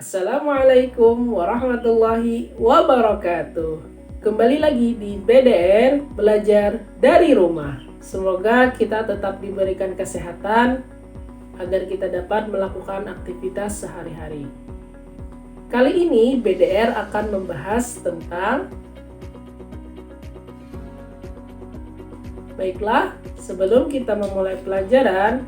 Assalamualaikum warahmatullahi wabarakatuh. Kembali lagi di BDR Belajar dari Rumah. Semoga kita tetap diberikan kesehatan agar kita dapat melakukan aktivitas sehari-hari. Kali ini BDR akan membahas tentang Baiklah, sebelum kita memulai pelajaran,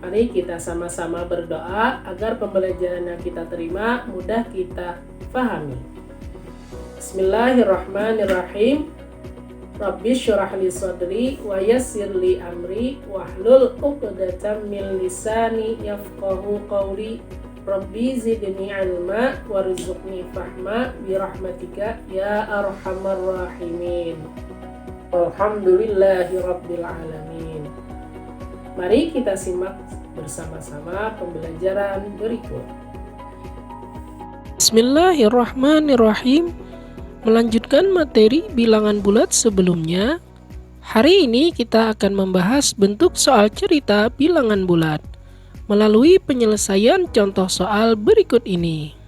mari kita sama-sama berdoa agar pembelajaran yang kita terima mudah kita pahami. Bismillahirrahmanirrahim. Rabbi syrah li sadri wa yassir li amri wahlul 'uqdatam min lisani yafqahu qawli. Rabbi zidni ilma warzuqni fahma birahmatika ya arhamar rahimin. Alhamdulillahi rabbil alamin. Mari kita simak bersama-sama pembelajaran berikut. Bismillahirrahmanirrahim. Melanjutkan materi bilangan bulat sebelumnya, hari ini kita akan membahas bentuk soal cerita bilangan bulat melalui penyelesaian contoh soal berikut ini.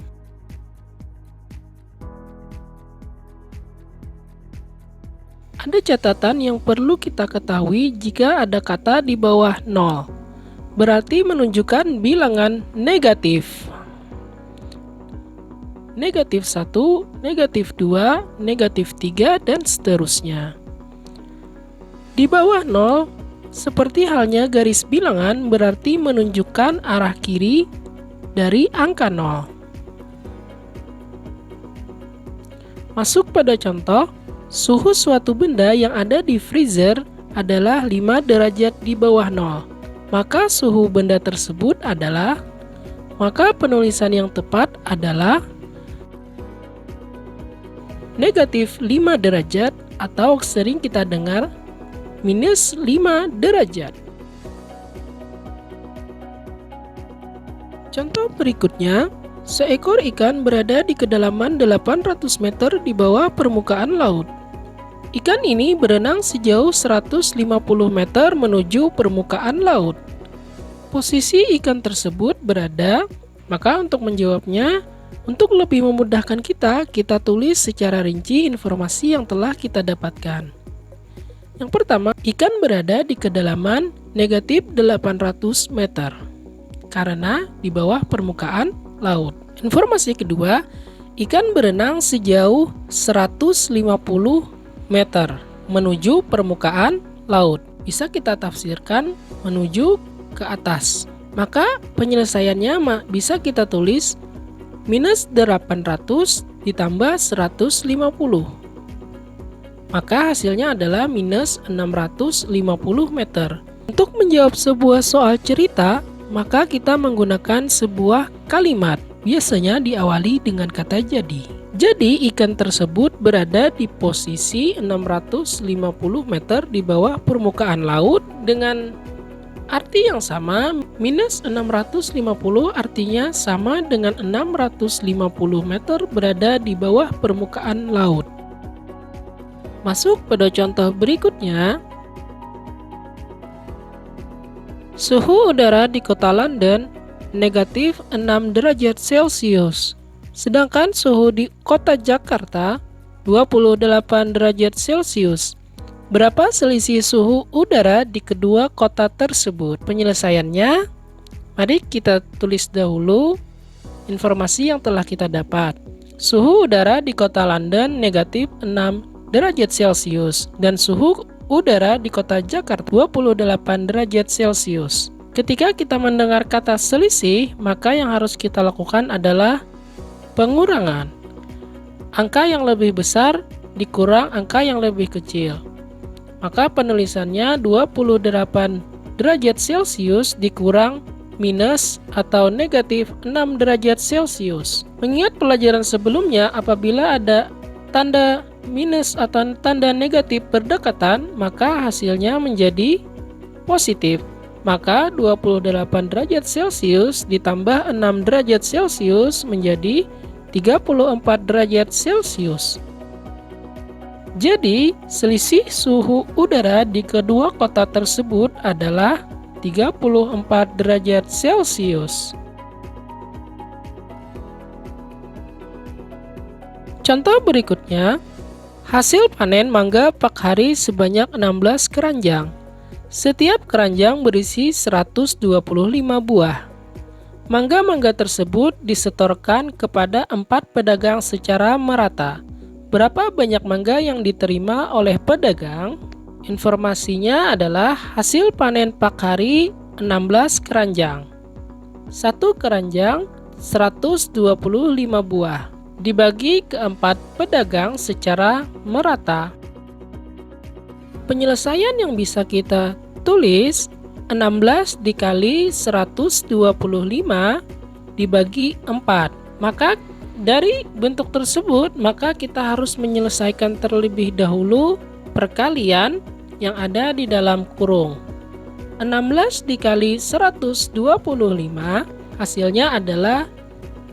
Ada catatan yang perlu kita ketahui jika ada kata di bawah 0. Berarti menunjukkan bilangan negatif. Negatif 1, negatif 2, negatif 3, dan seterusnya. Di bawah 0, seperti halnya garis bilangan berarti menunjukkan arah kiri dari angka 0. Masuk pada contoh. Suhu suatu benda yang ada di freezer adalah 5 derajat di bawah 0. Maka suhu benda tersebut adalah, maka penulisan yang tepat adalah negatif 5 derajat atau sering kita dengar minus 5 derajat. Contoh berikutnya, seekor ikan berada di kedalaman 800 meter di bawah permukaan laut. Ikan ini berenang sejauh 150 meter menuju permukaan laut. Posisi ikan tersebut berada, maka untuk menjawabnya, untuk lebih memudahkan kita tulis secara rinci informasi yang telah kita dapatkan. Yang pertama, ikan berada di kedalaman negatif 800 meter, karena di bawah permukaan laut. Informasi kedua, ikan berenang sejauh 150 meter menuju permukaan laut. Bisa kita tafsirkan menuju ke atas. Maka penyelesaiannya bisa kita tulis minus 800 ditambah 150. Maka hasilnya adalah minus 650 meter. Untuk menjawab sebuah soal cerita, maka kita menggunakan sebuah kalimat. Biasanya diawali dengan kata jadi. Jadi ikan tersebut berada di posisi 650 meter di bawah permukaan laut dengan arti yang sama. Minus 650 artinya sama dengan 650 meter berada di bawah permukaan laut. Masuk pada contoh berikutnya. Suhu udara di kota London negatif 6 derajat Celcius. Sedangkan suhu di kota Jakarta 28 derajat Celcius. Berapa selisih suhu udara di kedua kota tersebut? Penyelesaiannya, mari kita tulis dahulu informasi yang telah kita dapat. Suhu udara di kota London negatif 6 derajat Celcius dan suhu udara di kota Jakarta 28 derajat Celcius. Ketika kita mendengar kata selisih, maka yang harus kita lakukan adalah pengurangan. Angka yang lebih besar dikurang angka yang lebih kecil. Maka penulisannya 28 derajat Celcius dikurang minus atau negatif 6 derajat Celcius. Mengingat pelajaran sebelumnya, apabila ada tanda minus atau tanda negatif berdekatan, maka hasilnya menjadi positif. Maka 28 derajat Celcius ditambah 6 derajat Celcius menjadi 34 derajat Celcius. Jadi, selisih suhu udara di kedua kota tersebut adalah 34 derajat Celcius. Contoh berikutnya, hasil panen mangga Pak Hari sebanyak 16 keranjang. Setiap keranjang berisi 125 buah. Mangga-mangga tersebut disetorkan kepada 4 pedagang secara merata. Berapa banyak mangga yang diterima oleh pedagang? Informasinya adalah hasil panen Pak Hari 16 keranjang. Satu keranjang 125 buah. Dibagi ke 4 pedagang secara merata. Penyelesaian yang bisa kita tulis 16 dikali 125 dibagi 4. Maka dari bentuk tersebut, maka kita harus menyelesaikan terlebih dahulu perkalian yang ada di dalam kurung. 16 dikali 125 hasilnya adalah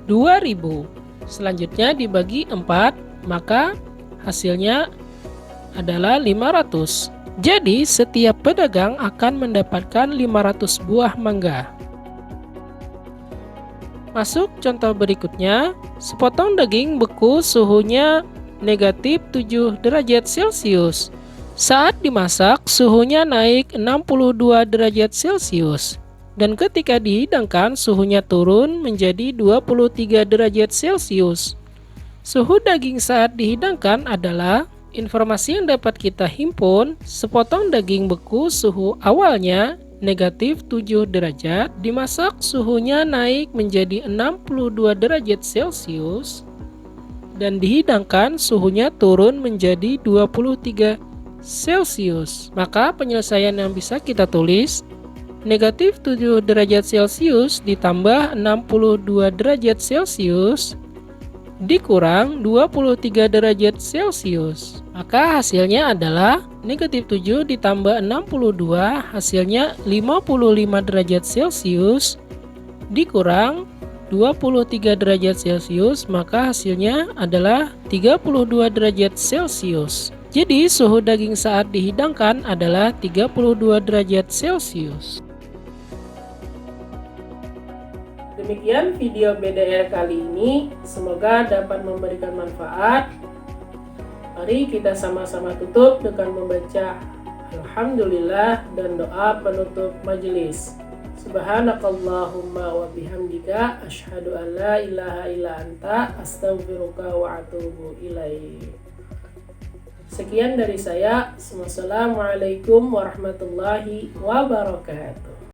2000. Selanjutnya dibagi 4, maka hasilnya adalah 500. Jadi setiap pedagang akan mendapatkan 500 buah mangga. Masuk contoh berikutnya, sepotong daging beku suhunya negatif 7 derajat Celcius. Saat dimasak, suhunya naik 62 derajat Celcius. Dan ketika dihidangkan, suhunya turun menjadi 23 derajat Celcius. Suhu daging saat dihidangkan adalah informasi yang dapat kita himpun. Sepotong daging beku suhu awalnya negatif 7 derajat, dimasak suhunya naik menjadi 62 derajat Celcius, dan dihidangkan suhunya turun menjadi 23 Celcius. Maka penyelesaian yang bisa kita tulis, negatif 7 derajat Celcius ditambah 62 derajat Celcius dikurang 23 derajat Celcius. Maka hasilnya adalah negatif 7 ditambah 62, hasilnya 55 derajat Celcius dikurang 23 derajat Celcius, maka hasilnya adalah 32 derajat Celcius. Jadi suhu daging saat dihidangkan adalah 32 derajat Celcius. Demikian video BDR kali ini, semoga dapat memberikan manfaat. Mari kita sama-sama tutup dengan membaca Alhamdulillah dan doa penutup majelis. Subhanakallahumma wa bihamdika asyhadu an la ilaha illa anta astaghfiruka wa atubu ilaik. Sekian dari saya. Wassalamualaikum warahmatullahi wabarakatuh.